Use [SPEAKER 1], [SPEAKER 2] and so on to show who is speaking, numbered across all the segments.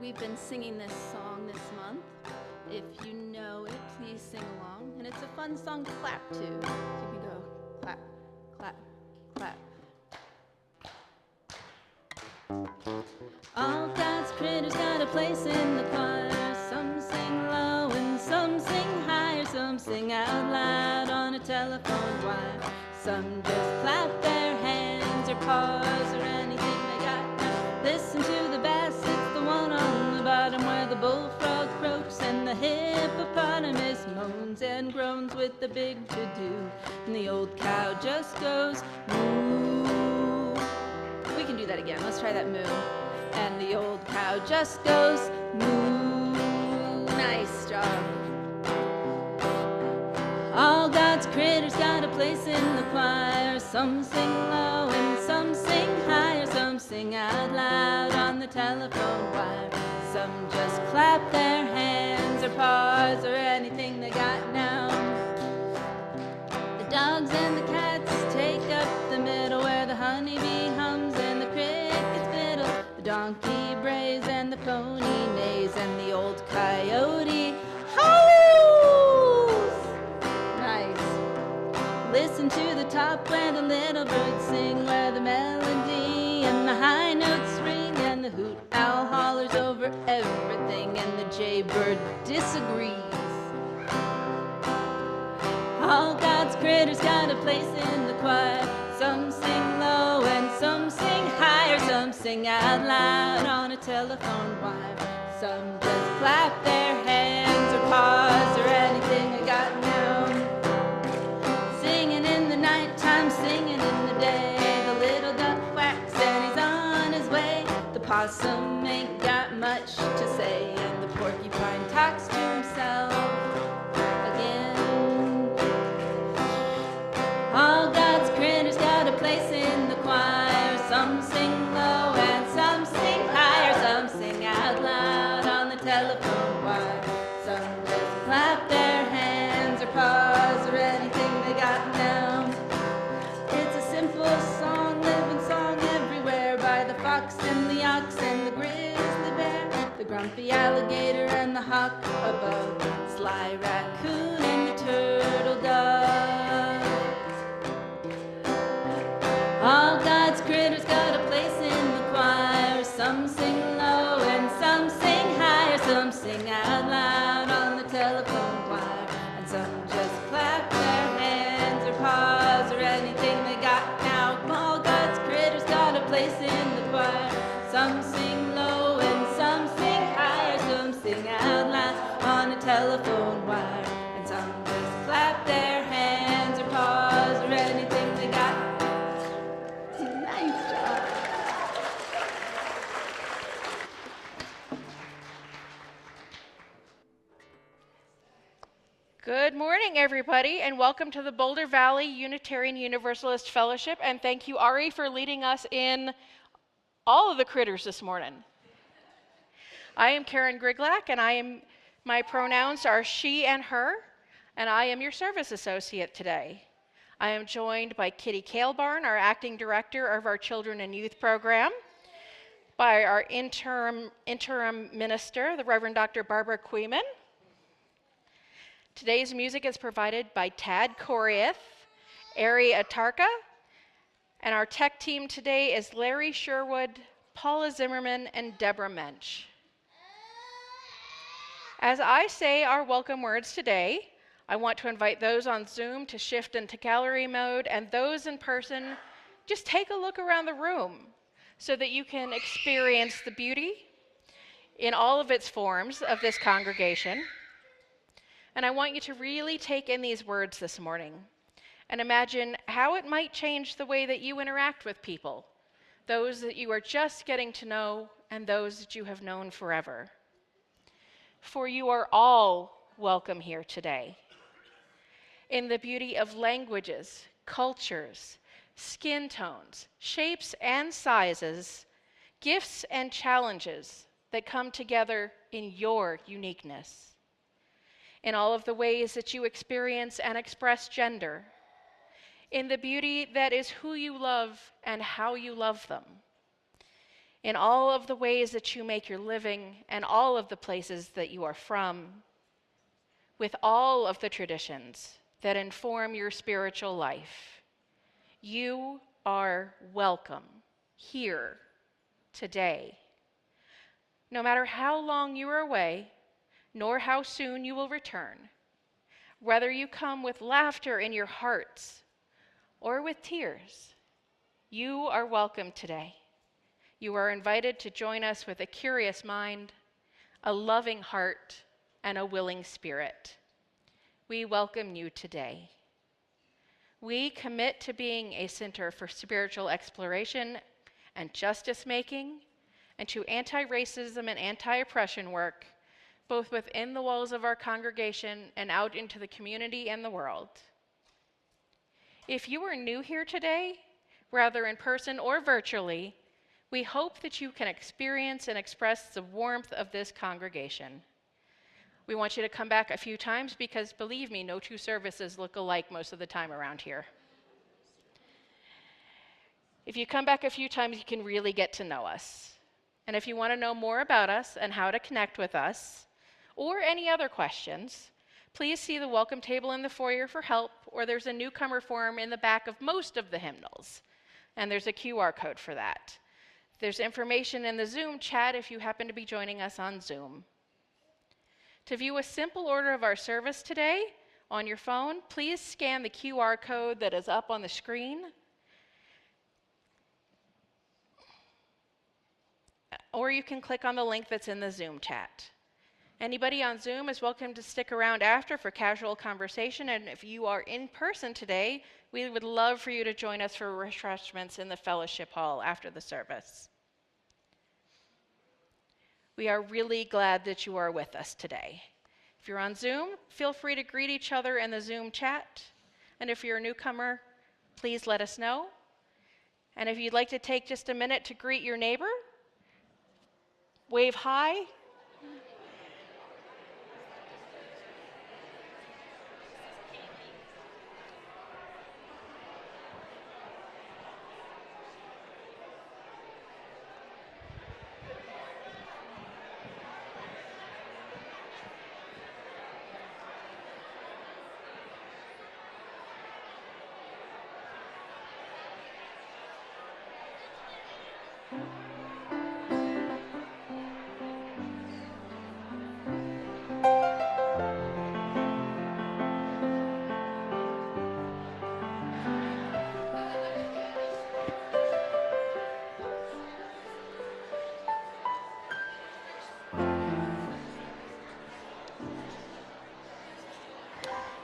[SPEAKER 1] We've been singing this song this month. If you know it, please sing along. And it's a fun song to clap to. So you can go clap, clap, clap. All God's critters got a place in the choir. Some sing low and some sing higher. Some sing out loud on a telephone wire. Some just clap their hands or paws or anything they got. Now listen to the bass, it's the one on the bottom where the bullfrog croaks and the hippopotamus moans and groans with the big to-do. And the old cow just goes moo. We can do that again. Let's try that moo. And the old cow just goes moo. Nice job. All God's critters got a place in the choir. Some sing low and some sing higher. Some sing out loud on the telephone wire. Some just clap their hands or paws or anything they got now. The dogs and the cats take up the middle where the honeybee hums and the crickets fiddle. The donkey brays and the pony neighs and the old coyote howls. Nice. Listen to the top where the little birds sing, where the melody and the high notes ring, and the hoot owl hollers over everything, and the jaybird disagrees. All God's critters got a place in the choir. Some sing low and some sing higher. Some sing out loud on a telephone wire. Some just clap their hands or paws or anything they got now. Singing in the nighttime, singing in the day. The little duck quacks and he's on his way. The possum ain't got much to say, and the porcupine talks to himself again. All God's critters got a place in the choir. Some sing low and some sing higher. Some sing out loud on the telephone wire. Some just clap their hands or paws or anything they got now. It's a simple song, living song everywhere, by the fox and the ox and the grizzly bear, the grumpy alligator and the hawk above, sly raccoon and the turtle dove. All God's critters got a place in the choir. Some sing low and some sing higher. Some sing out loud on the telephone wire. And some just clap their hands or paws or anything they got now. All God's critters got a place in the choir. Some sing low and some sing higher. Some sing out loud on a telephone wire. And some just clap their hands or paws or anything they got. Nice job.
[SPEAKER 2] Good morning, everybody, and welcome to the Boulder Valley Unitarian Universalist Fellowship. And thank you, Ari, for leading us in all of the critters this morning. I am Karen Griglak, and my pronouns are she and her, and I am your service associate today. I am joined by Kitty Kalebarn, our acting director of our Children and Youth program, by our interim minister, the Reverend Dr. Barbara Queeman. Today's music is provided by Tad Coriath, Ari Atarka, and our tech team today is Larry Sherwood, Paula Zimmerman, and Deborah Mensch. As I say our welcome words today, I want to invite those on Zoom to shift into gallery mode, and those in person, just take a look around the room so that you can experience the beauty in all of its forms of this congregation. And I want you to really take in these words this morning and imagine how it might change the way that you interact with people, those that you are just getting to know and those that you have known forever. For you are all welcome here today. In the beauty of languages, cultures, skin tones, shapes and sizes, gifts and challenges that come together in your uniqueness. In all of the ways that you experience and express gender, in the beauty that is who you love and how you love them, in all of the ways that you make your living and all of the places that you are from, with all of the traditions that inform your spiritual life. You are welcome here today. No matter how long you are away, nor how soon you will return, whether you come with laughter in your hearts or with tears, you are welcome today. You are invited to join us with a curious mind, a loving heart, and a willing spirit. We welcome you today. We commit to being a center for spiritual exploration and justice making, and to anti-racism and anti-oppression work, both within the walls of our congregation and out into the community and the world. If you are new here today, whether in person or virtually, we hope that you can experience and express the warmth of this congregation. We want you to come back a few times because, believe me, no two services look alike most of the time around here. If you come back a few times, you can really get to know us. And if you want to know more about us and how to connect with us, or any other questions, please see the welcome table in the foyer for help, or there's a newcomer form in the back of most of the hymnals, and there's a QR code for that. There's information in the Zoom chat if you happen to be joining us on Zoom. To view a simple order of our service today on your phone, please scan the QR code that is up on the screen, or you can click on the link that's in the Zoom chat. Anybody on Zoom is welcome to stick around after for casual conversation, and if you are in person today, we would love for you to join us for refreshments in the fellowship hall after the service. We are really glad that you are with us today. If you're on Zoom, feel free to greet each other in the Zoom chat, and if you're a newcomer, please let us know. And if you'd like to take just a minute to greet your neighbor, wave hi.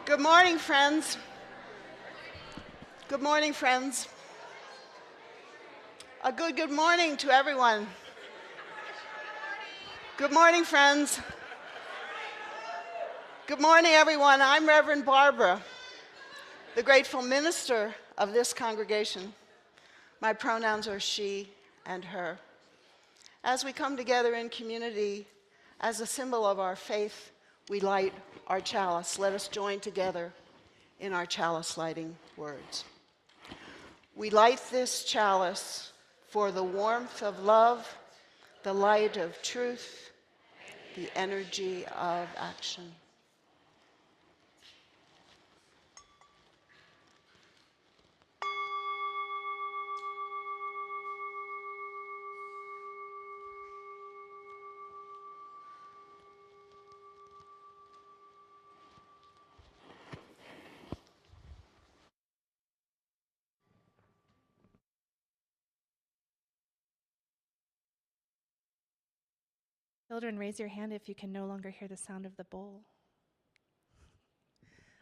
[SPEAKER 3] Good morning, friends. Good morning, friends. A good morning to everyone. Good morning, friends. Good morning, everyone. I'm Reverend Barbara, the grateful minister of this congregation. My pronouns are she and her. As we come together in community, as a symbol of our faith, we light our chalice. Let us join together in our chalice lighting words. We light this chalice for the warmth of love, the light of truth, the energy of action.
[SPEAKER 4] Children, raise your hand if you can no longer hear the sound of the bowl.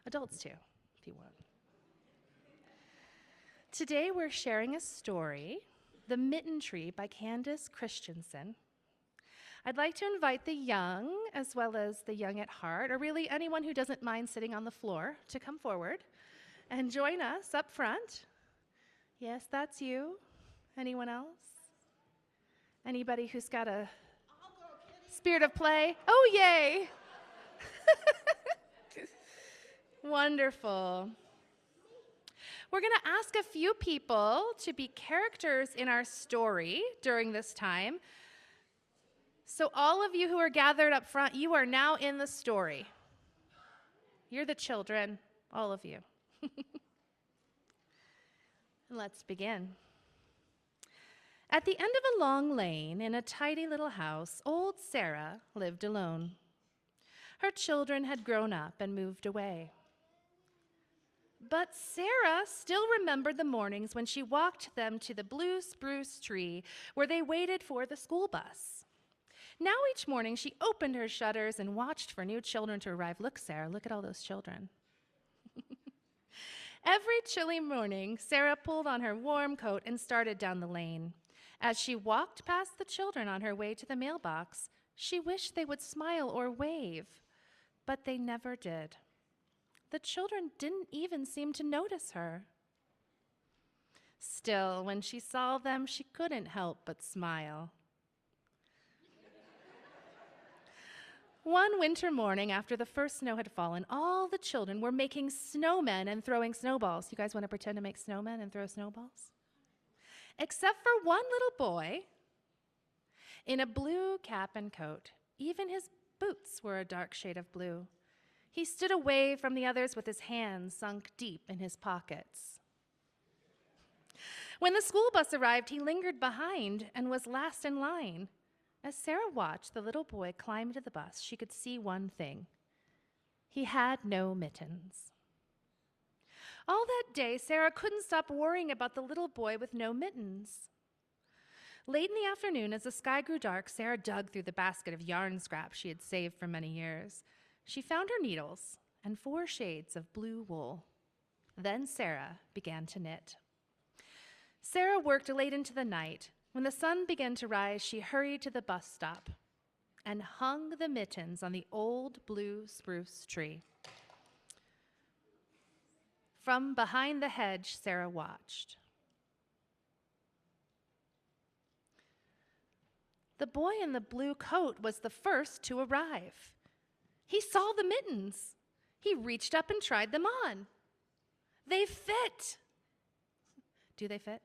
[SPEAKER 4] Adults too, if you want. Today we're sharing a story, The Mitten Tree by Candace Christensen. I'd like to invite the young, as well as the young at heart, or really anyone who doesn't mind sitting on the floor, to come forward and join us up front. Yes, that's you. Anyone else? Anybody who's got a spirit of play? Oh, yay! Wonderful. We're going to ask a few people to be characters in our story during this time. So all of you who are gathered up front, you are now in the story. You're the children, all of you. Let's begin. At the end of a long lane in a tidy little house, old Sarah lived alone. Her children had grown up and moved away. But Sarah still remembered the mornings when she walked them to the blue spruce tree where they waited for the school bus. Now each morning she opened her shutters and watched for new children to arrive. Look, Sarah, look at all those children. Every chilly morning, Sarah pulled on her warm coat and started down the lane. As she walked past the children on her way to the mailbox, she wished they would smile or wave, but they never did. The children didn't even seem to notice her. Still, when she saw them, she couldn't help but smile. One winter morning, after the first snow had fallen, all the children were making snowmen and throwing snowballs. You guys want to pretend to make snowmen and throw snowballs? Except for one little boy in a blue cap and coat. Even his boots were a dark shade of blue. He stood away from the others with his hands sunk deep in his pockets. When the school bus arrived, he lingered behind and was last in line. As Sarah watched the little boy climb into the bus, she could see one thing. He had no mittens. All that day, Sarah couldn't stop worrying about the little boy with no mittens. Late in the afternoon, as the sky grew dark, Sarah dug through the basket of yarn scraps she had saved for many years. She found her needles and 4 shades of blue wool. Then Sarah began to knit. Sarah worked late into the night. When the sun began to rise, she hurried to the bus stop and hung the mittens on the old blue spruce tree. From behind the hedge, Sarah watched. The boy in the blue coat was the first to arrive. He saw the mittens. He reached up and tried them on. They fit. Do they fit?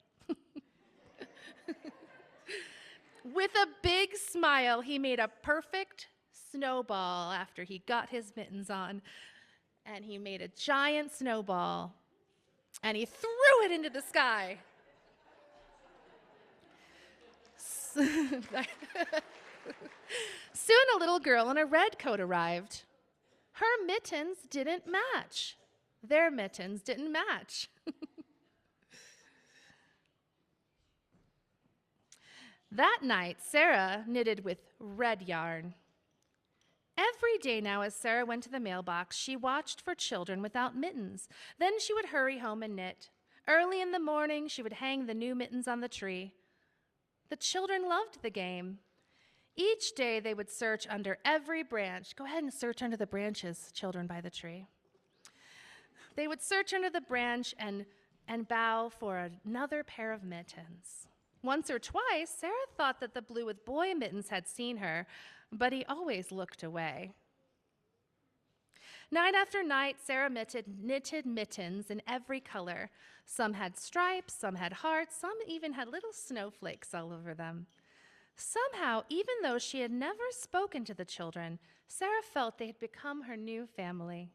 [SPEAKER 4] With a big smile, he made a perfect snowball after he got his mittens on. And he made a giant snowball, and he threw it into the sky. Soon a little girl in a red coat arrived. Her mittens didn't match. Their mittens didn't match. That night, Sarah knitted with red yarn. Every day now, as Sarah went to the mailbox, she watched for children without mittens. Then she would hurry home and knit. Early in the morning, she would hang the new mittens on the tree. The children loved the game. Each day, they would search under every branch. Go ahead and search under the branches, children by the tree. They would search under the branch and bow for another pair of mittens. Once or twice, Sarah thought that the blue with boy mittens had seen her, but he always looked away. Night after night, Sarah knitted mittens in every color. Some had stripes, some had hearts, some even had little snowflakes all over them. Somehow, even though she had never spoken to the children, Sarah felt they had become her new family.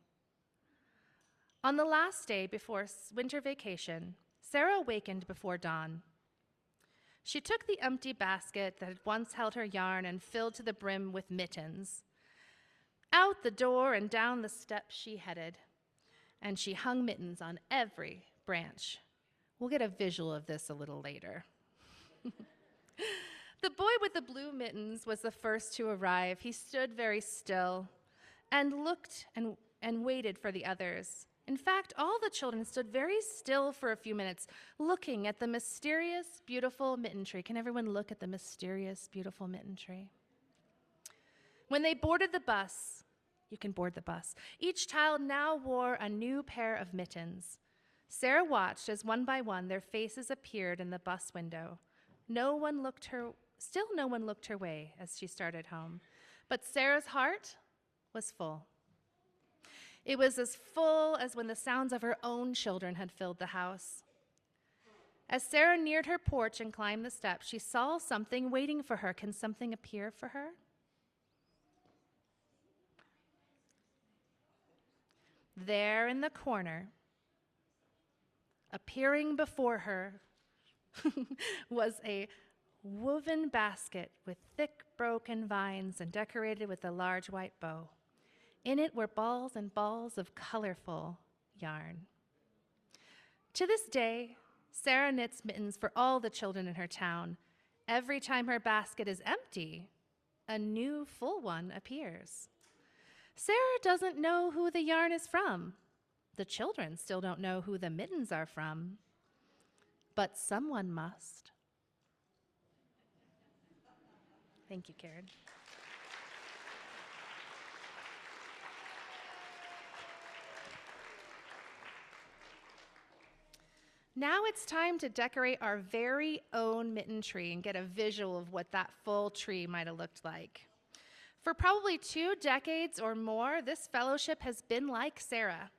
[SPEAKER 4] On the last day before winter vacation, Sarah awakened before dawn. She took the empty basket that had once held her yarn and filled to the brim with mittens. Out the door and down the steps she headed, and she hung mittens on every branch. We'll get a visual of this a little later. The boy with the blue mittens was the first to arrive. He stood very still and looked and waited for the others. In fact, all the children stood very still for a few minutes, looking at the mysterious, beautiful mitten tree. Can everyone look at the mysterious, beautiful mitten tree? When they boarded the bus, you can board the bus, each child now wore a new pair of mittens. Sarah watched as one by one their faces appeared in the bus window. No one looked her way as she started home, but Sarah's heart was full. It was as full as when the sounds of her own children had filled the house. As Sarah neared her porch and climbed the steps, she saw something waiting for her. Can something appear for her? There in the corner, appearing before her, was a woven basket with thick broken vines and decorated with a large white bow. In it were balls and balls of colorful yarn. To this day, Sarah knits mittens for all the children in her town. Every time her basket is empty, a new full one appears. Sarah doesn't know who the yarn is from. The children still don't know who the mittens are from. But someone must. Thank you, Karen. Now it's time to decorate our very own mitten tree and get a visual of what that full tree might have looked like. For probably 2 decades or more, this fellowship has been like Sarah,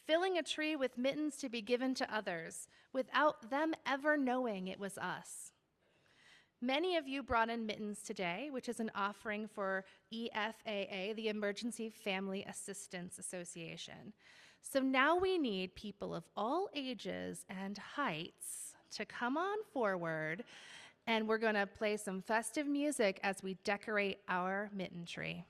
[SPEAKER 4] filling a tree with mittens to be given to others without them ever knowing it was us. Many of you brought in mittens today, which is an offering for EFAA, the Emergency Family Assistance Association. So now we need people of all ages and heights to come on forward, and we're going to play some festive music as we decorate our mitten tree.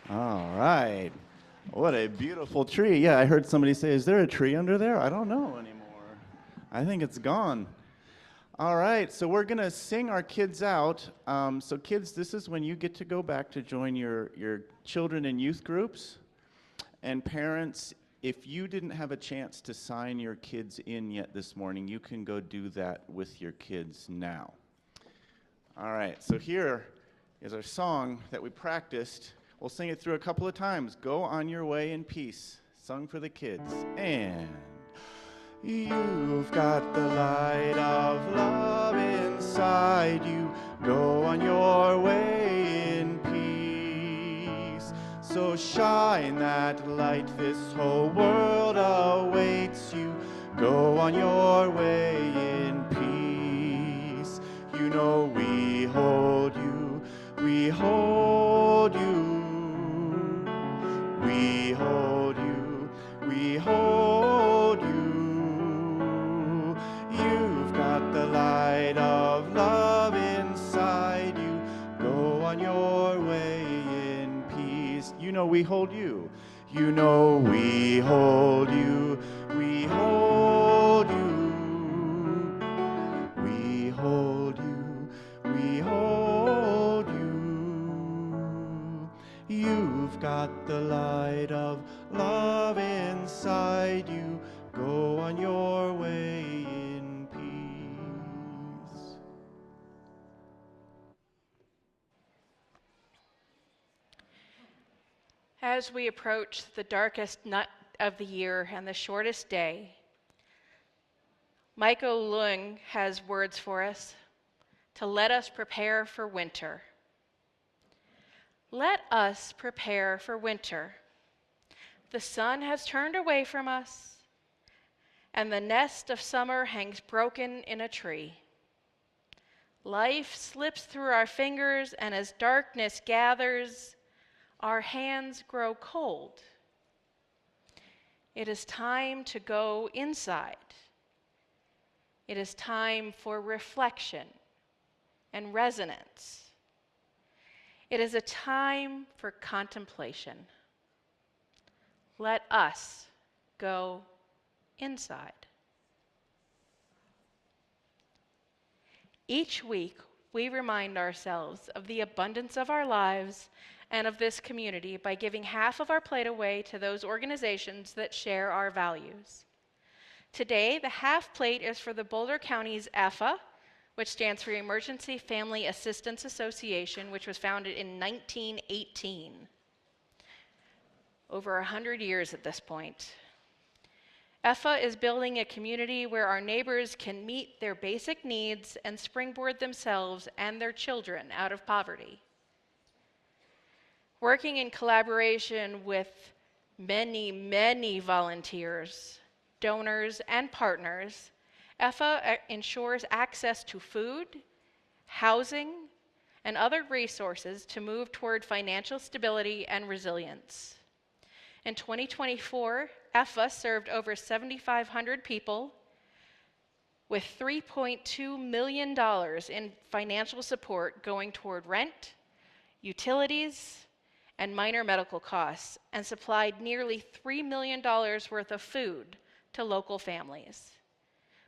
[SPEAKER 5] All right. What a beautiful tree. Yeah, I heard somebody say, is there a tree under there? I don't know anymore. I think it's gone. All right, so we're going to sing our kids out. So kids, this is when you get to go back to join your children and youth groups. And parents, if you didn't have a chance to sign your kids in yet this morning, you can go do that with your kids now. All right, so here is our song that we practiced. We'll sing it through a couple of times. Go on your way in peace, sung for the kids. And you've got the light of love inside you. Go on your way in peace. So shine that light, this whole world awaits you. Go on your way in peace. You know we hold you, we hold you. We hold you, we hold you. You've got the light of love inside you. Go on your way in peace. You know we hold you. You know we hold you, we hold you. We hold you, we hold you. You've got the light of love inside you. Go on your way in peace.
[SPEAKER 2] As we approach the darkest night of the year and the shortest day, Michael Leung has words for us to let us prepare for winter. Let us prepare for winter. The sun has turned away from us, and the nest of summer hangs broken in a tree. Life slips through our fingers, and as darkness gathers, our hands grow cold. It is time to go inside. It is time for reflection and resonance. It is a time for contemplation. Let us go inside. Each week, we remind ourselves of the abundance of our lives and of this community by giving half of our plate away to those organizations that share our values. Today, the half plate is for the Boulder County's EFA, which stands for Emergency Family Assistance Association, which was founded in 1918. Over 100 years at this point. EFA is building a community where our neighbors can meet their basic needs and springboard themselves and their children out of poverty. Working in collaboration with many, many volunteers, donors, and partners, EFA ensures access to food, housing, and other resources to move toward financial stability and resilience. In 2024, EFA served over 7,500 people with $3.2 million in financial support going toward rent, utilities, and minor medical costs, and supplied nearly $3 million worth of food to local families.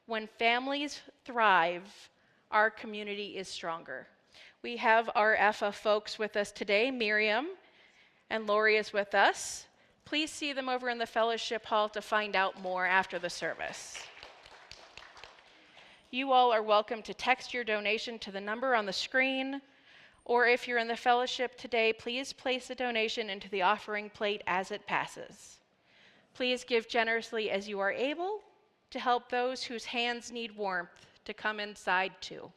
[SPEAKER 2] When families thrive, our community is stronger. We have our EFA folks with us today. Miriam and Lori is with us. Please see them over in the fellowship hall to find out more after the service. You all are welcome to text your donation to the number on the screen, or if you're in the fellowship today, please place a donation into the offering plate as it passes. Please give generously as you are able to help those whose hands need warmth to come inside too.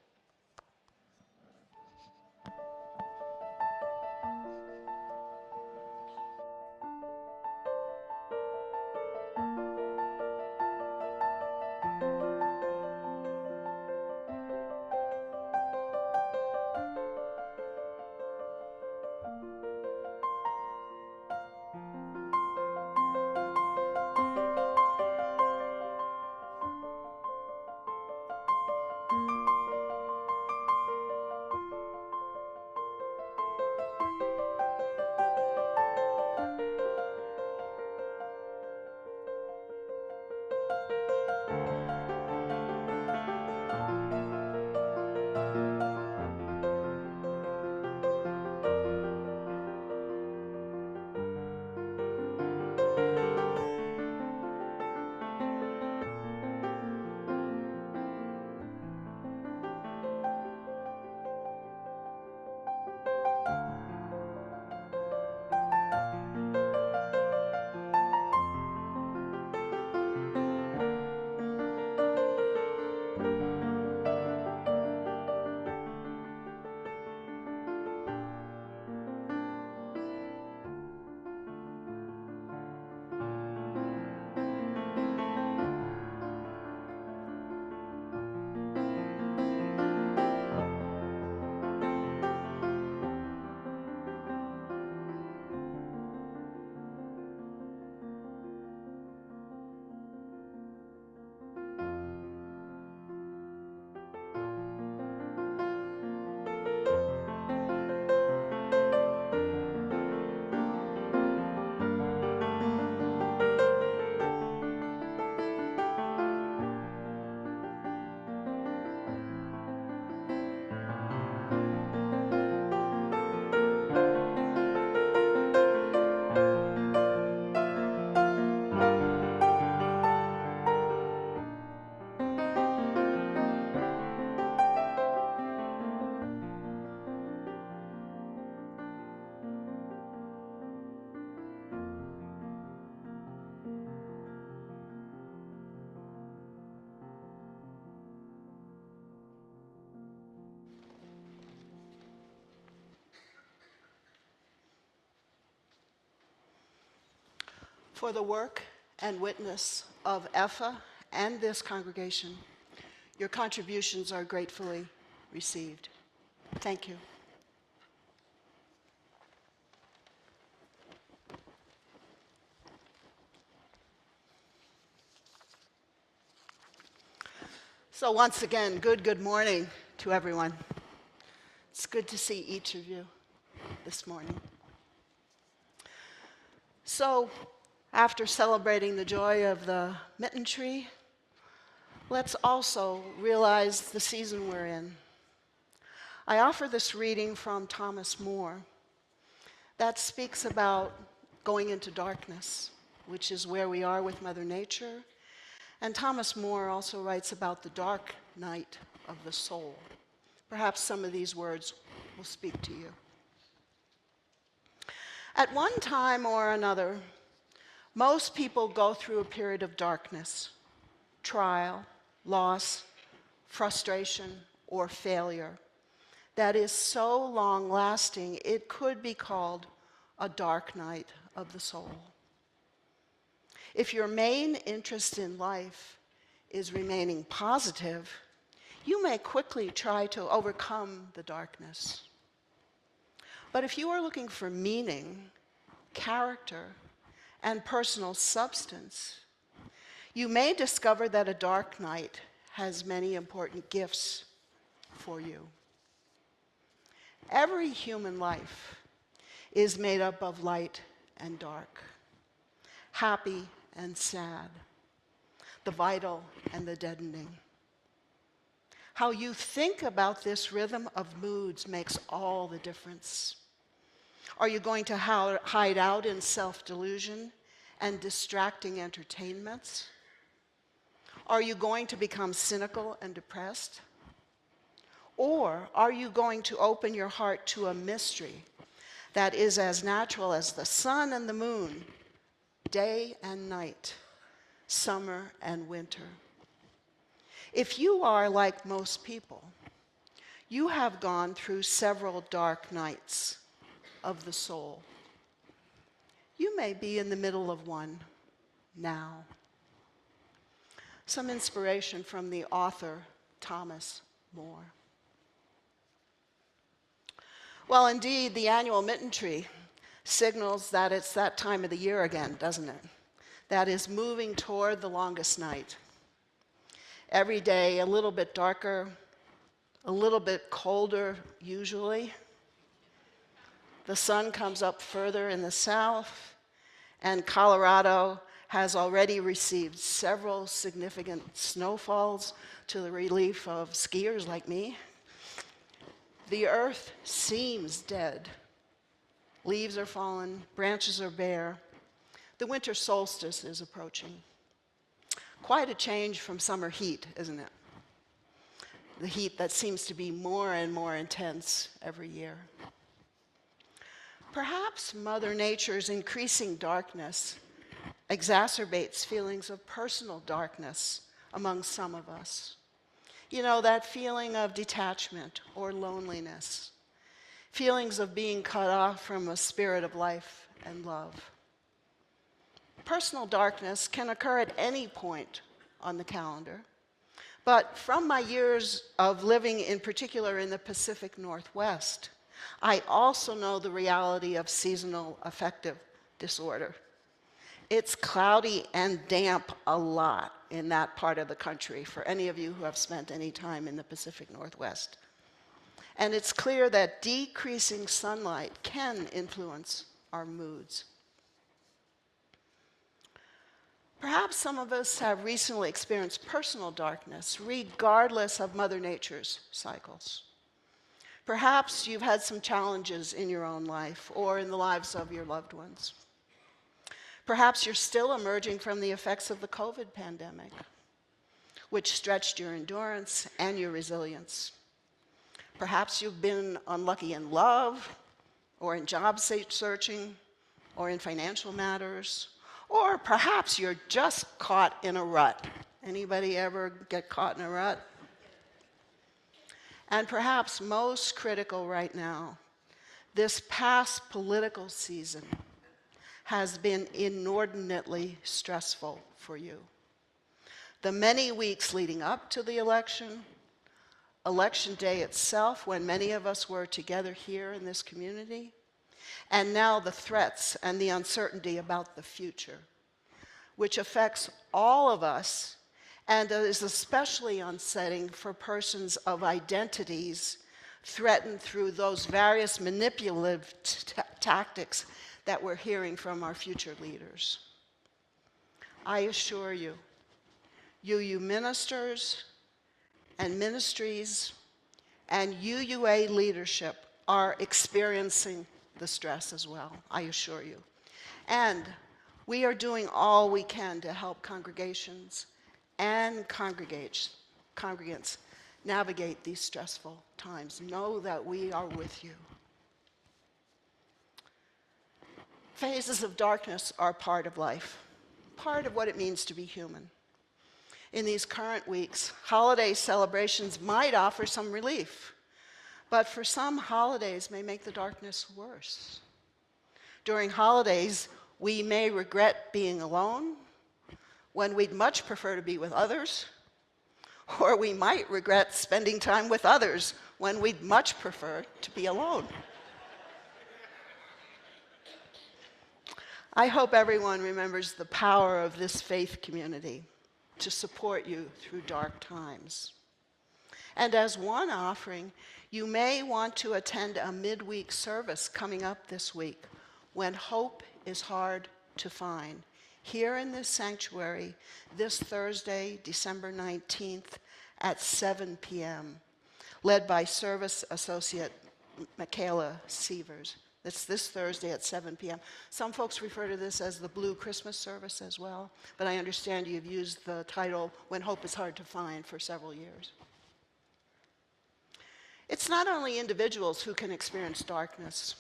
[SPEAKER 3] for the work and witness of EFA and this congregation. Your contributions are gratefully received. Thank you. So once again, good morning to everyone. It's good to see each of you this morning. So after celebrating the joy of the Mitten Tree, let's also realize the season we're in. I offer this reading from Thomas More that speaks about going into darkness, which is where we are with Mother Nature. And Thomas More also writes about the dark night of the soul. Perhaps some of these words will speak to you. At one time or another, most people go through a period of darkness, trial, loss, frustration, or failure that is so long-lasting it could be called a dark night of the soul. If your main interest in life is remaining positive, you may quickly try to overcome the darkness. But if you are looking for meaning, character, and personal substance, you may discover that a dark night has many important gifts for you. Every human life is made up of light and dark, happy and sad, the vital and the deadening. How you think about this rhythm of moods makes all the difference. Are you going to hide out in self-delusion and distracting entertainments? Are you going to become cynical and depressed? Or are you going to open your heart to a mystery that is as natural as the sun and the moon, day and night, summer and winter? If you are like most people, you have gone through several dark nights of the soul. You may be in the middle of one now. Some inspiration from the author, Thomas More. Well, indeed, the annual Mitten Tree signals that it's that time of the year again, doesn't it? That is moving toward the longest night. Every day a little bit darker, a little bit colder usually. The sun comes up further in the south, and Colorado has already received several significant snowfalls to the relief of skiers like me. The earth seems dead. Leaves are fallen, branches are bare. The winter solstice is approaching. Quite a change from summer heat, isn't it? The heat that seems to be more and more intense every year. Perhaps Mother Nature's increasing darkness exacerbates feelings of personal darkness among some of us. You know, that feeling of detachment or loneliness, feelings of being cut off from a spirit of life and love. Personal darkness can occur at any point on the calendar, but from my years of living in particular in the Pacific Northwest, I also know the reality of seasonal affective disorder. It's cloudy and damp a lot in that part of the country for any of you who have spent any time in the Pacific Northwest. And it's clear that decreasing sunlight can influence our moods. Perhaps some of us have recently experienced personal darkness, regardless of Mother Nature's cycles. Perhaps you've had some challenges in your own life or in the lives of your loved ones. Perhaps you're still emerging from the effects of the COVID pandemic, which stretched your endurance and your resilience. Perhaps you've been unlucky in love, or in job searching, or in financial matters, or perhaps you're just caught in a rut. Anybody ever get caught in a rut? And perhaps most critical right now, this past political season has been inordinately stressful for you. The many weeks leading up to the election day itself, when many of us were together here in this community, and now the threats and the uncertainty about the future, which affects all of us and is especially unsettling for persons of identities threatened through those various manipulative tactics that we're hearing from our future leaders. I assure you, UU ministers and ministries and UUA leadership are experiencing the stress as well, I assure you. And we are doing all we can to help congregations and congregants navigate these stressful times. Know that we are with you. Phases of darkness are part of life, part of what it means to be human. In these current weeks, holiday celebrations might offer some relief, but for some, holidays may make the darkness worse. During holidays, we may regret being alone when we'd much prefer to be with others, or we might regret spending time with others when we'd much prefer to be alone. I hope everyone remembers the power of this faith community to support you through dark times. And as one offering, you may want to attend a midweek service coming up this week when hope is hard to find. Here in this sanctuary, this Thursday, December 19th at 7 p.m., led by Service Associate Michaela Sievers. It's this Thursday at 7 p.m. Some folks refer to this as the Blue Christmas service as well, but I understand you've used the title When Hope is Hard to Find for several years. It's not only individuals who can experience darkness.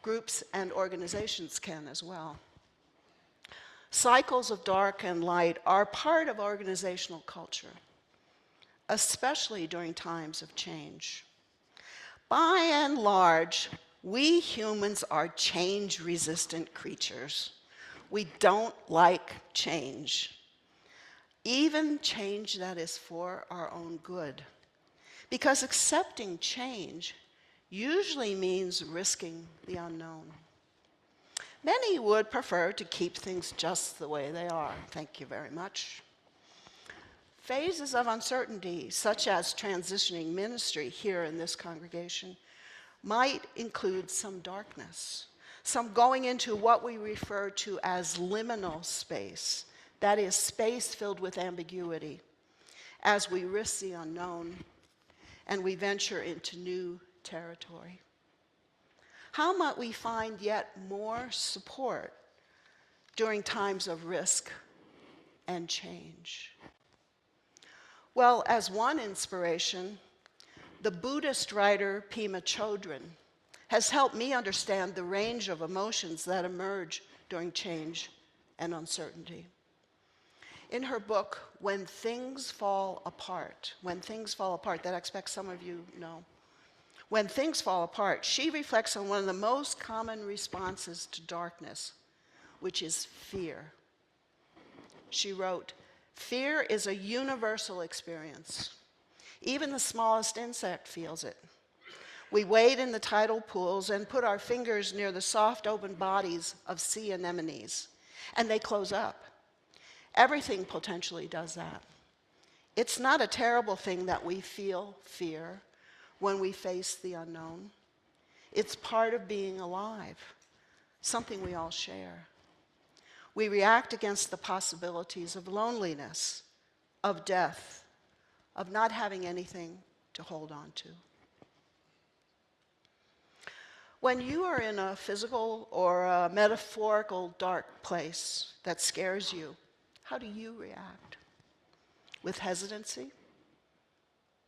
[SPEAKER 3] Groups and organizations can as well. Cycles of dark and light are part of organizational culture, especially during times of change. By and large, we humans are change-resistant creatures. We don't like change, even change that is for our own good, because accepting change usually means risking the unknown. Many would prefer to keep things just the way they are. Thank you very much. Phases of uncertainty, such as transitioning ministry here in this congregation, might include some darkness, some going into what we refer to as liminal space, that is, space filled with ambiguity, as we risk the unknown and we venture into new territory. How might we find yet more support during times of risk and change? Well, as one inspiration, the Buddhist writer Pema Chodron has helped me understand the range of emotions that emerge during change and uncertainty. In her book, When Things Fall Apart, that I expect some of you know, When Things Fall Apart, she reflects on one of the most common responses to darkness, which is fear. She wrote, "Fear is a universal experience. Even the smallest insect feels it. We wade in the tidal pools and put our fingers near the soft open bodies of sea anemones, and they close up. Everything potentially does that. It's not a terrible thing that we feel fear when we face the unknown. It's part of being alive, something we all share. We react against the possibilities of loneliness, of death, of not having anything to hold on to." When you are in a physical or a metaphorical dark place that scares you, how do you react? With hesitancy?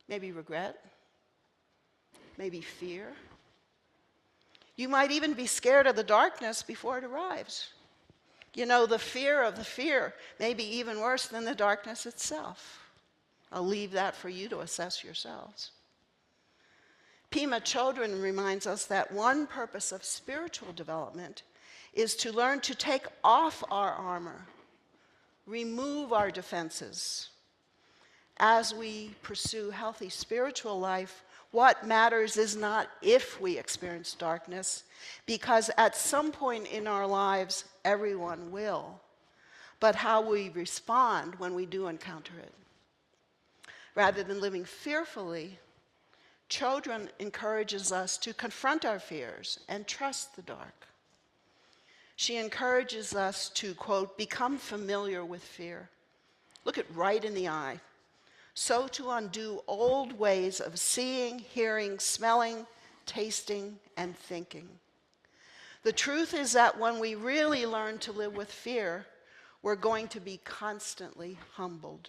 [SPEAKER 3] Maybe regret? Maybe fear? You might even be scared of the darkness before it arrives. You know, the fear of the fear may be even worse than the darkness itself. I'll leave that for you to assess yourselves. Pema Chodron reminds us that one purpose of spiritual development is to learn to take off our armor, remove our defenses. As we pursue healthy spiritual life, what matters is not if we experience darkness, because at some point in our lives, everyone will, but how we respond when we do encounter it. Rather than living fearfully, Children encourages us to confront our fears and trust the dark. She encourages us to, quote, become familiar with fear. Look it right in the eye. So to undo old ways of seeing, hearing, smelling, tasting, and thinking. The truth is that when we really learn to live with fear, we're going to be constantly humbled.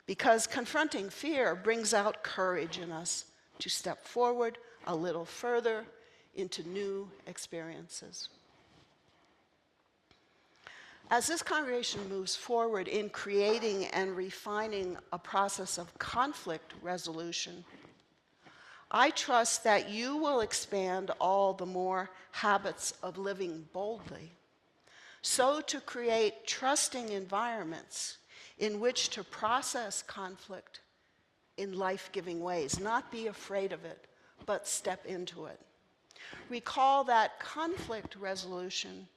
[SPEAKER 3] Because confronting fear brings out courage in us to step forward a little further into new experiences. As this congregation moves forward in creating and refining a process of conflict resolution, I trust that you will expand all the more habits of living boldly, so to create trusting environments in which to process conflict in life-giving ways, not be afraid of it, but step into it. Recall that conflict resolution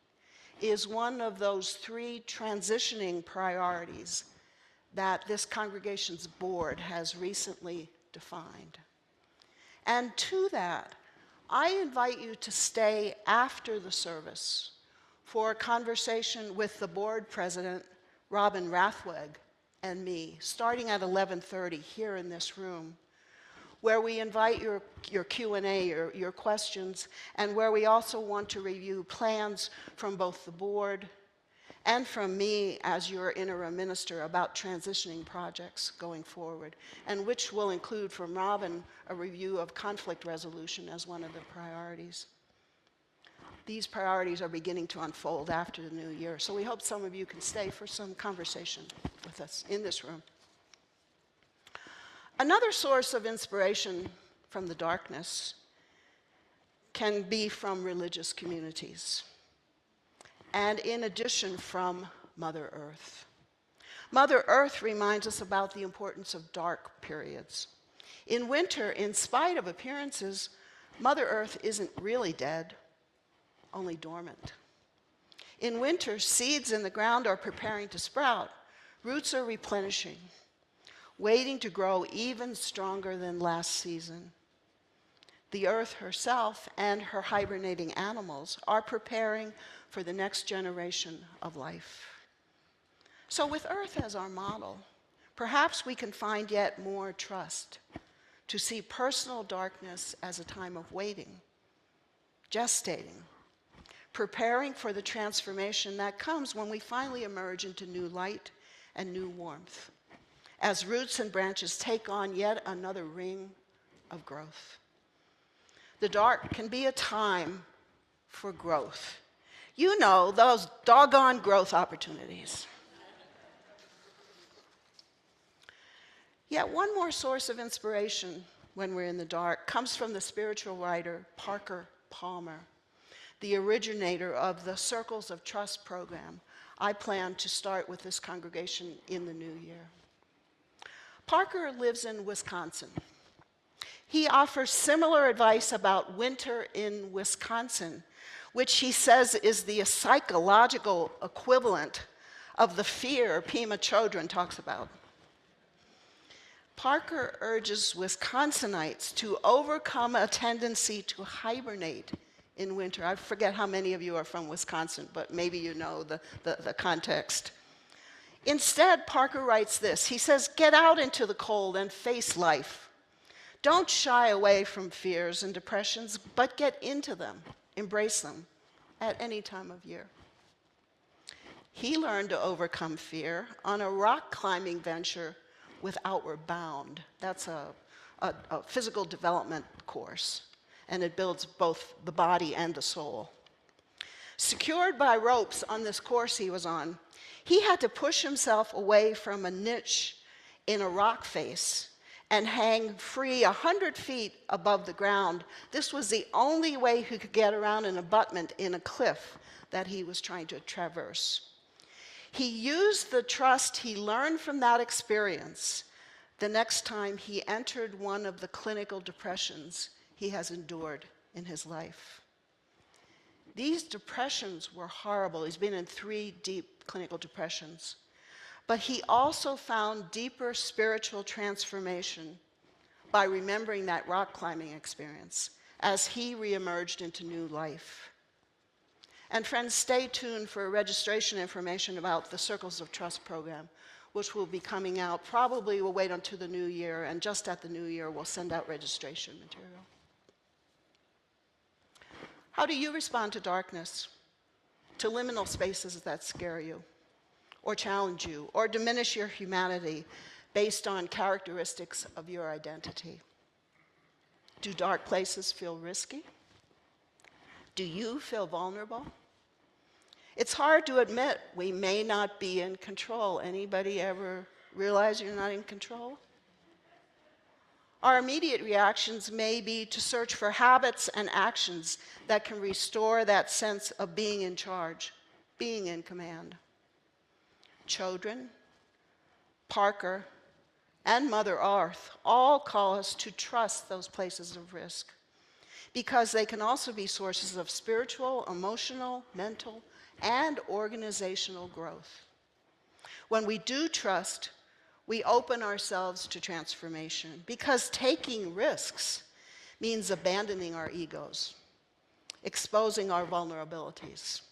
[SPEAKER 3] is one of those 3 transitioning priorities that this congregation's board has recently defined. And to that, I invite you to stay after the service for a conversation with the board president, Robin Rathweg, and me, starting at 11:30 here in this room, where we invite your Q&A, your questions, and where we also want to review plans from both the board and from me as your interim minister about transitioning projects going forward, and which will include from Robin a review of conflict resolution as one of the priorities. These priorities are beginning to unfold after the new year, so we hope some of you can stay for some conversation with us in this room. Another source of inspiration from the darkness can be from religious communities, and in addition from Mother Earth. Mother Earth reminds us about the importance of dark periods. In winter, in spite of appearances, Mother Earth isn't really dead, only dormant. In winter, seeds in the ground are preparing to sprout. Roots are replenishing, waiting to grow even stronger than last season. The earth herself and her hibernating animals are preparing for the next generation of life. So with Earth as our model, perhaps we can find yet more trust to see personal darkness as a time of waiting, gestating, preparing for the transformation that comes when we finally emerge into new light and new warmth, as roots and branches take on yet another ring of growth. The dark can be a time for growth. You know, those doggone growth opportunities. Yet one more source of inspiration when we're in the dark comes from the spiritual writer Parker Palmer, the originator of the Circles of Trust program I plan to start with this congregation in the new year. Parker lives in Wisconsin. He offers similar advice about winter in Wisconsin, which he says is the psychological equivalent of the fear Pema Chodron talks about. Parker urges Wisconsinites to overcome a tendency to hibernate in winter. I forget how many of you are from Wisconsin, but maybe you know the context. Instead, Parker writes this. He says, get out into the cold and face life. Don't shy away from fears and depressions, but get into them, embrace them at any time of year. He learned to overcome fear on a rock climbing venture with Outward Bound. That's a physical development course, and it builds both the body and the soul. Secured by ropes on this course he was on, he had to push himself away from a niche in a rock face and hang free 100 feet above the ground. This was the only way he could get around an abutment in a cliff that he was trying to traverse. He used the trust he learned from that experience the next time he entered one of the clinical depressions he has endured in his life. These depressions were horrible. He's been in 3 deep clinical depressions. But he also found deeper spiritual transformation by remembering that rock climbing experience as he reemerged into new life. And friends, stay tuned for registration information about the Circles of Trust program, which will be coming out. Probably we'll wait until the new year, and just at the new year, we'll send out registration material. How do you respond to darkness, to liminal spaces that scare you, or challenge you, or diminish your humanity based on characteristics of your identity? Do dark places feel risky? Do you feel vulnerable? It's hard to admit we may not be in control. Anybody ever realize you're not in control? Our immediate reactions may be to search for habits and actions that can restore that sense of being in charge, being in command. Children, Parker, and Mother Earth all call us to trust those places of risk, because they can also be sources of spiritual, emotional, mental, and organizational growth. When we do trust, we open ourselves to transformation, because taking risks means abandoning our egos, exposing our vulnerabilities,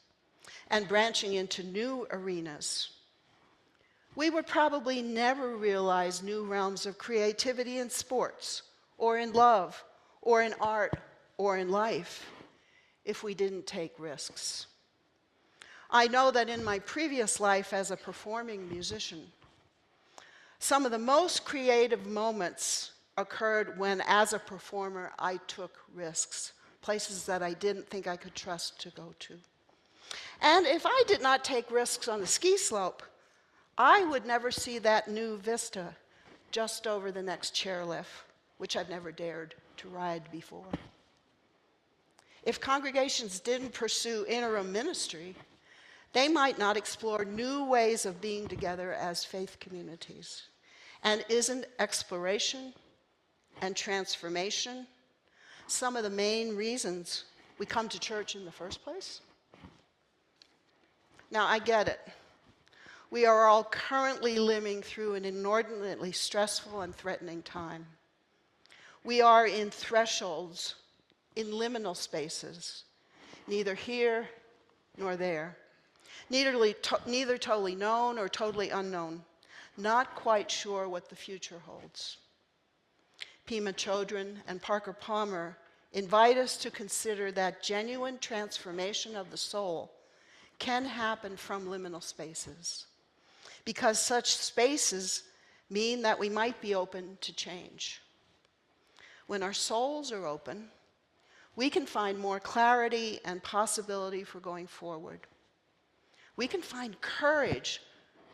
[SPEAKER 3] and branching into new arenas. We would probably never realize new realms of creativity in sports, or in love, or in art, or in life if we didn't take risks. I know that in my previous life as a performing musician, some of the most creative moments occurred when, as a performer, I took risks, places that I didn't think I could trust to go to. And if I did not take risks on the ski slope, I would never see that new vista just over the next chairlift, which I've never dared to ride before. If congregations didn't pursue interim ministry, they might not explore new ways of being together as faith communities. And isn't exploration and transformation some of the main reasons we come to church in the first place? Now, I get it. We are all currently living through an inordinately stressful and threatening time. We are in thresholds, in liminal spaces, neither here nor there, neither totally known or totally unknown, not quite sure what the future holds. Pema Chodron and Parker Palmer invite us to consider that genuine transformation of the soul can happen from liminal spaces, because such spaces mean that we might be open to change. When our souls are open, we can find more clarity and possibility for going forward. We can find courage.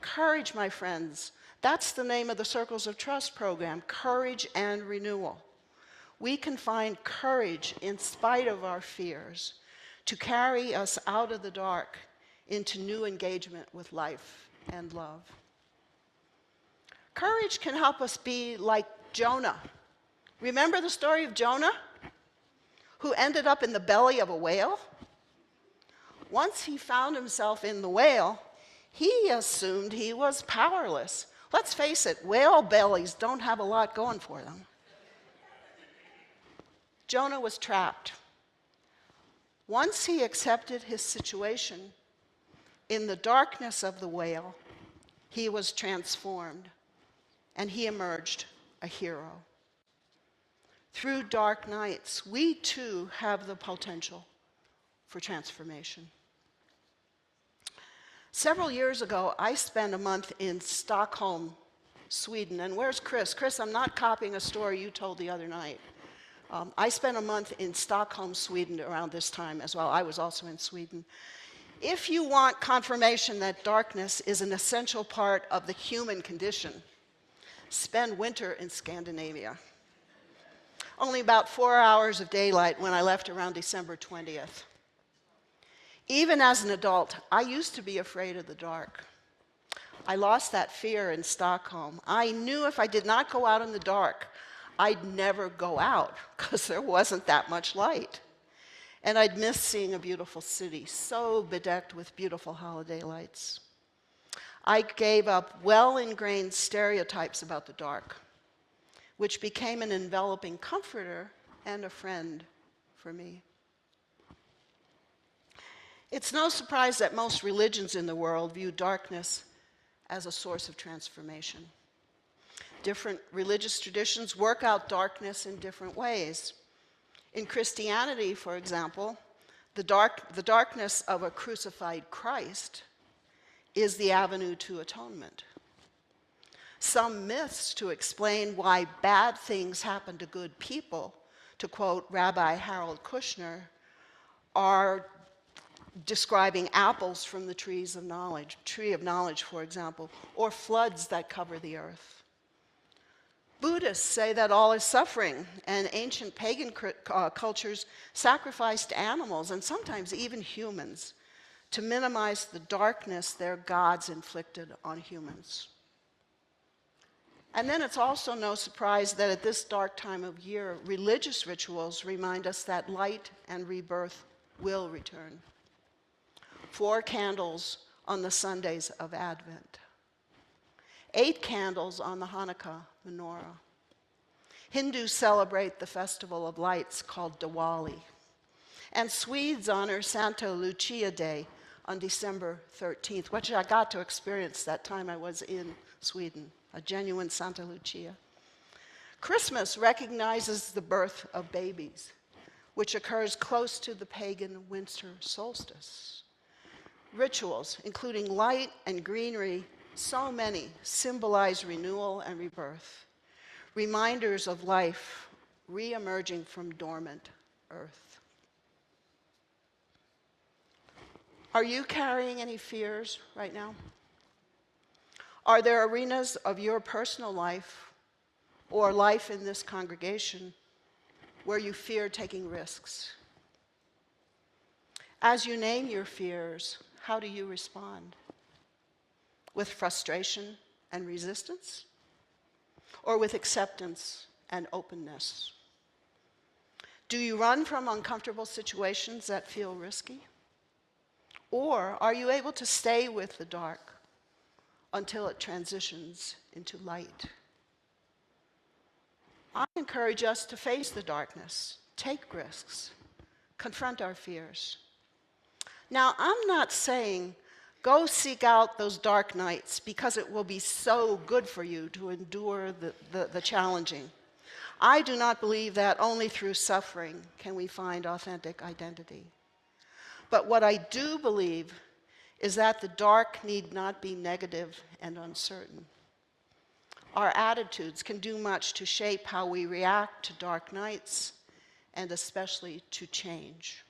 [SPEAKER 3] Courage, my friends. That's the name of the Circles of Trust program, Courage and Renewal. We can find courage in spite of our fears to carry us out of the dark into new engagement with life and love. Courage can help us be like Jonah. Remember the story of Jonah, who ended up in the belly of a whale? Once he found himself in the whale, he assumed he was powerless. Let's face it, whale bellies don't have a lot going for them. Jonah was trapped. Once he accepted his situation, in the darkness of the whale, he was transformed, and he emerged a hero. Through dark nights, we too have the potential for transformation. Several years ago, I spent a month in Stockholm, Sweden. And where's Chris? Chris, I'm not copying a story you told the other night. I spent a month in Stockholm, Sweden around this time as well. I was also in Sweden. If you want confirmation that darkness is an essential part of the human condition, spend winter in Scandinavia. Only about 4 hours of daylight when I left around December 20th. Even as an adult, I used to be afraid of the dark. I lost that fear in Stockholm. I knew if I did not go out in the dark, I'd never go out because there wasn't that much light. And I'd miss seeing a beautiful city, so bedecked with beautiful holiday lights. I gave up well-ingrained stereotypes about the dark, which became an enveloping comforter and a friend for me. It's no surprise that most religions in the world view darkness as a source of transformation. Different religious traditions work out darkness in different ways. In Christianity, for example, the darkness of a crucified Christ is the avenue to atonement. Some myths to explain why bad things happen to good people, to quote Rabbi Harold Kushner, are describing apples from the tree of knowledge, for example, or floods that cover the earth. Buddhists say that all is suffering, and ancient pagan cultures sacrificed animals, and sometimes even humans, to minimize the darkness their gods inflicted on humans. And then it's also no surprise that at this dark time of year, religious rituals remind us that light and rebirth will return. 4 candles on the Sundays of Advent. 8 candles on the Hanukkah menorah. Hindus celebrate the festival of lights called Diwali. And Swedes honor Santa Lucia Day on December 13th, which I got to experience that time I was in Sweden, a genuine Santa Lucia. Christmas recognizes the birth of babies, which occurs close to the pagan winter solstice. Rituals, including light and greenery, so many, symbolize renewal and rebirth, reminders of life re-emerging from dormant earth. Are you carrying any fears right now? Are there arenas of your personal life or life in this congregation where you fear taking risks? As you name your fears, how do you respond? With frustration and resistance? Or with acceptance and openness? Do you run from uncomfortable situations that feel risky? Or are you able to stay with the dark until it transitions into light? I encourage us to face the darkness, take risks, confront our fears. Now, I'm not saying go seek out those dark nights because it will be so good for you to endure the challenging. I do not believe that only through suffering can we find authentic identity. But what I do believe is that the dark need not be negative and uncertain. Our attitudes can do much to shape how we react to dark nights and especially to change.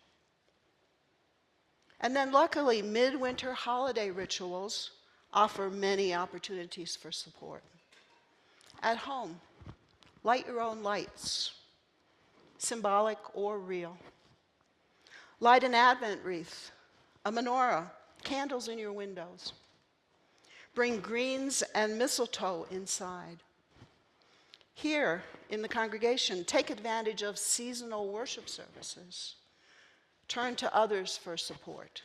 [SPEAKER 3] And then luckily, midwinter holiday rituals offer many opportunities for support. At home, light your own lights, symbolic or real. Light an Advent wreath, a menorah, candles in your windows. Bring greens and mistletoe inside. Here in the congregation, take advantage of seasonal worship services. Turn to others for support.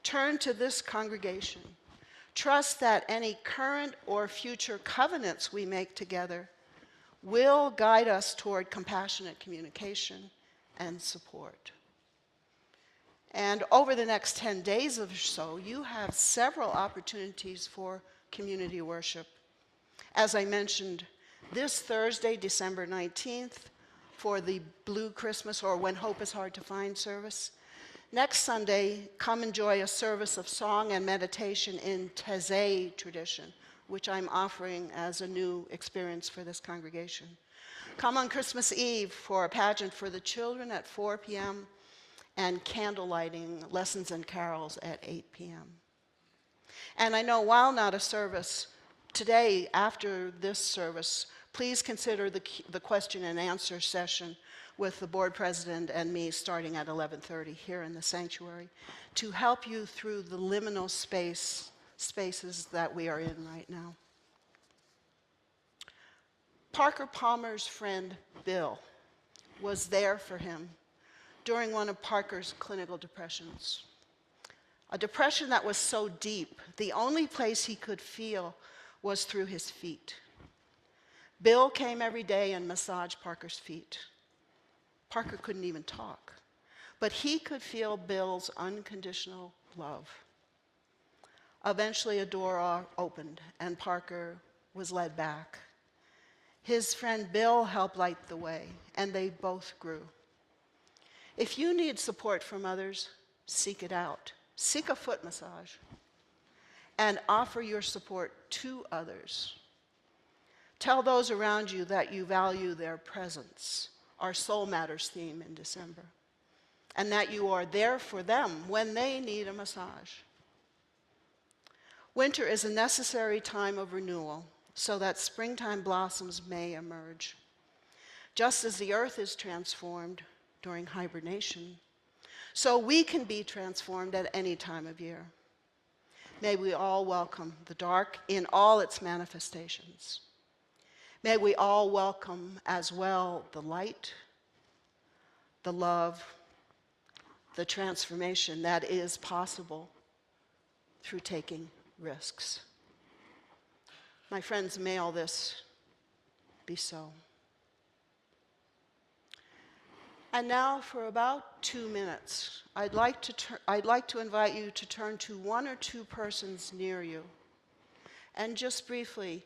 [SPEAKER 3] Turn to this congregation. Trust that any current or future covenants we make together will guide us toward compassionate communication and support. And over the next 10 days or so, you have several opportunities for community worship. As I mentioned, this Thursday, December 19th, for the Blue Christmas or When Hope is Hard to Find service. Next Sunday, come enjoy a service of song and meditation in Taizé tradition, which I'm offering as a new experience for this congregation. Come on Christmas Eve for a pageant for the children at 4 p.m. and candle lighting, lessons and carols at 8 p.m. And I know while not a service, Today, after this service, please consider the question and answer session with the board president and me starting at 11:30 here in the sanctuary to help you through the liminal spaces that we are in right now. Parker Palmer's friend Bill was there for him during one of Parker's clinical depressions. A depression that was so deep, the only place he could feel was through his feet. Bill came every day and massaged Parker's feet. Parker couldn't even talk, but he could feel Bill's unconditional love. Eventually, a door opened, and Parker was led back. His friend Bill helped light the way, and they both grew. If you need support from others, seek it out. Seek a foot massage and offer your support to others. Tell those around you that you value their presence, our Soul Matters theme in December, and that you are there for them when they need a massage. Winter is a necessary time of renewal so that springtime blossoms may emerge. Just as the earth is transformed during hibernation, so we can be transformed at any time of year. May we all welcome the dark in all its manifestations. May we all welcome as well the light, the love, the transformation that is possible through taking risks. My friends, may all this be so. And now for about 2 minutes, I'd like to invite you to turn to one or two persons near you and just briefly,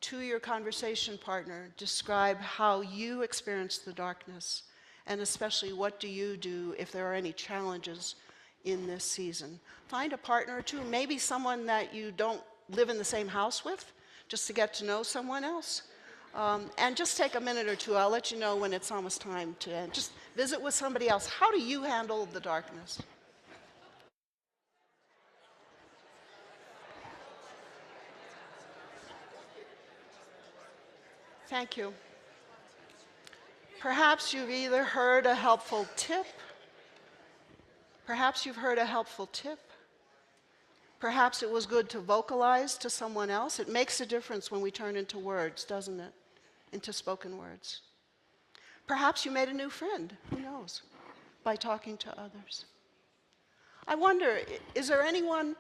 [SPEAKER 3] to your conversation partner, describe how you experience the darkness, and especially what do you do if there are any challenges in this season. Find a partner or two, maybe someone that you don't live in the same house with, just to get to know someone else. And just take a minute or two. I'll let you know when it's almost time to end. Just visit with somebody else. How do you handle the darkness? Thank you. Perhaps you've either heard a helpful tip. Perhaps you've heard a helpful tip. Perhaps it was good to vocalize to someone else. It makes a difference when we turn into words, doesn't it? Into spoken words. Perhaps you made a new friend, who knows, by talking to others. I wonder, is there anyone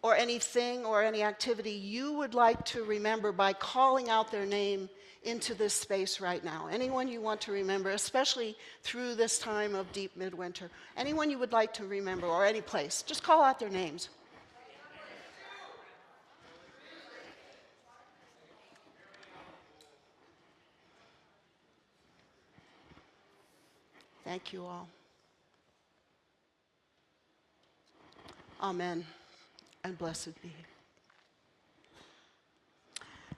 [SPEAKER 3] or anything or any activity you would like to remember by calling out their name into this space right now? Anyone you want to remember, especially through this time of deep midwinter? Anyone you would like to remember, or any place? Just call out their names. Thank you all. Amen, and blessed be.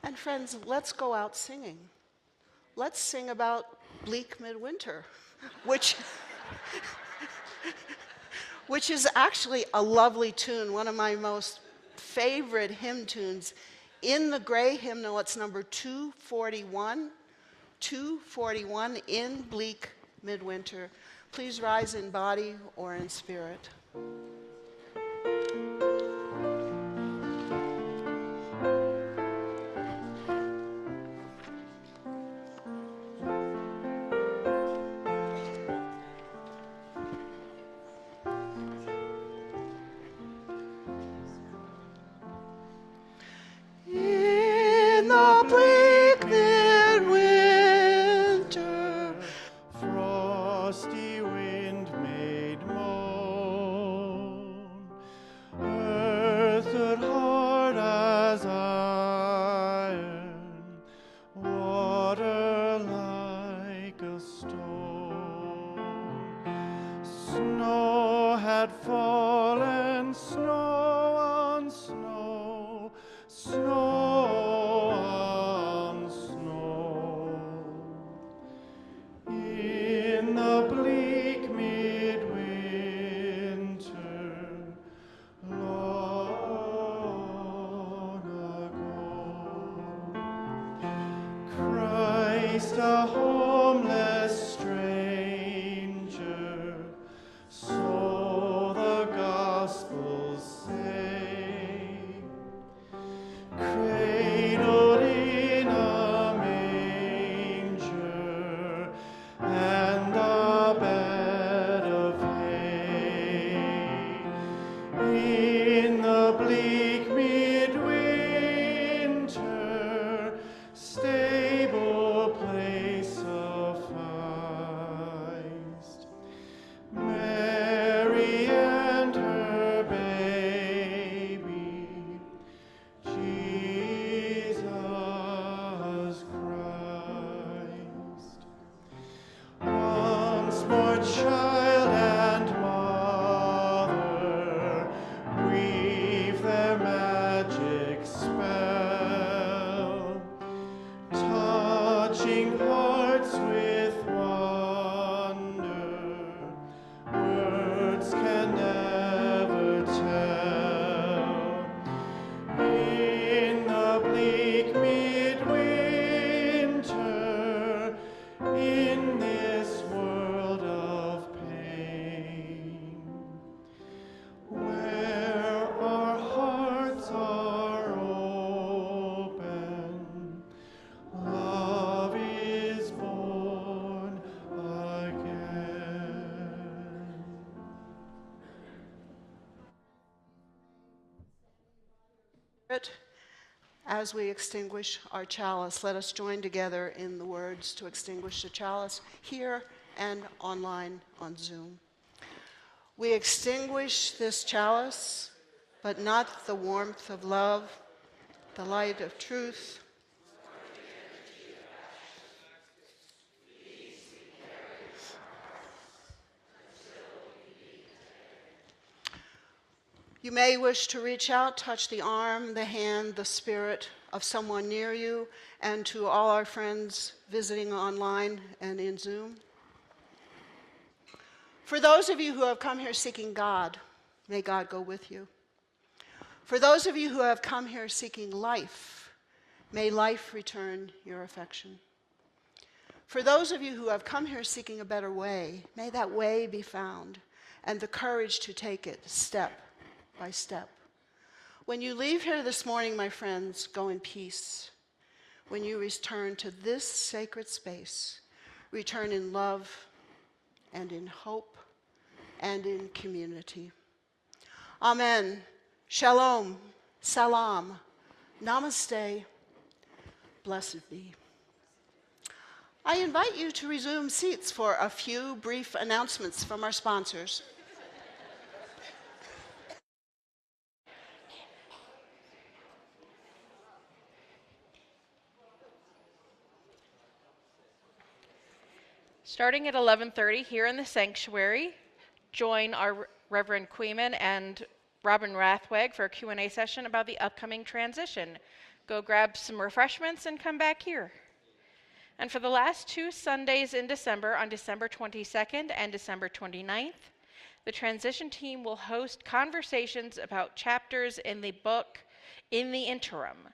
[SPEAKER 3] And friends, let's go out singing. Let's sing about bleak midwinter, which is actually a lovely tune, one of my most favorite hymn tunes. In the gray hymnal, it's number 241, 241, in bleak midwinter. Please rise in body or in spirit. In the bleak midwinter,
[SPEAKER 5] Frosty wind made moan, earth stood hard as iron, water like a stone. Snow had fallen, snow on snow, snow on snow. In the bleak midwinter, long ago. in this world of pain, where our hearts are open, love is born again.
[SPEAKER 3] As we extinguish our chalice, let us join together in the words to extinguish the chalice here and online on Zoom. We extinguish this chalice, but not the warmth of love, the light of truth, You may wish to reach out, touch the arm, the hand, the spirit of someone near you, and to all our friends visiting online and in Zoom. For those of you who have come here seeking God, may God go with you. For those of you who have come here seeking life, may life return your affection. For those of you who have come here seeking a better way, may that way be found and the courage to take it step by step. When you leave here this morning, my friends, go in peace. When you return to this sacred space, return in love and in hope and in community. Amen. Shalom. Salam. Namaste. Blessed be. I invite you to resume seats for a few brief announcements from our sponsors.
[SPEAKER 2] Starting at 11:30 here in the sanctuary, join our Reverend Queeman and Robin Rathweg for a Q&A session about the upcoming transition. Go grab some refreshments and come back here. And for the last 2 Sundays in December, on December 22nd and December 29th, the transition team will host conversations about chapters in the book In the Interim.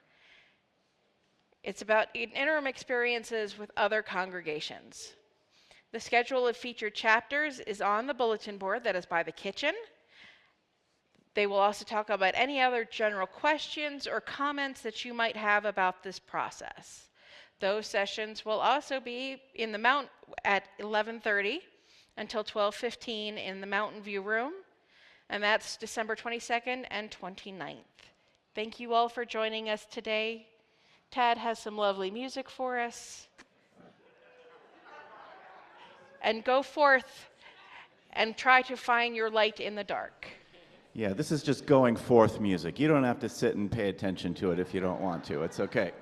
[SPEAKER 2] It's about interim experiences with other congregations. The schedule of featured chapters is on the bulletin board that is by the kitchen. They will also talk about any other general questions or comments that you might have about this process. Those sessions will also be in the Mount at 11:30 until 12:15 in the Mountain View Room, and that's December 22nd and 29th. Thank you all for joining us today. Tad has some lovely music for us. And go forth and try to find your light in the dark.
[SPEAKER 5] Yeah, this is just going forth music. You don't have to sit and pay attention to it if you don't want to. It's okay.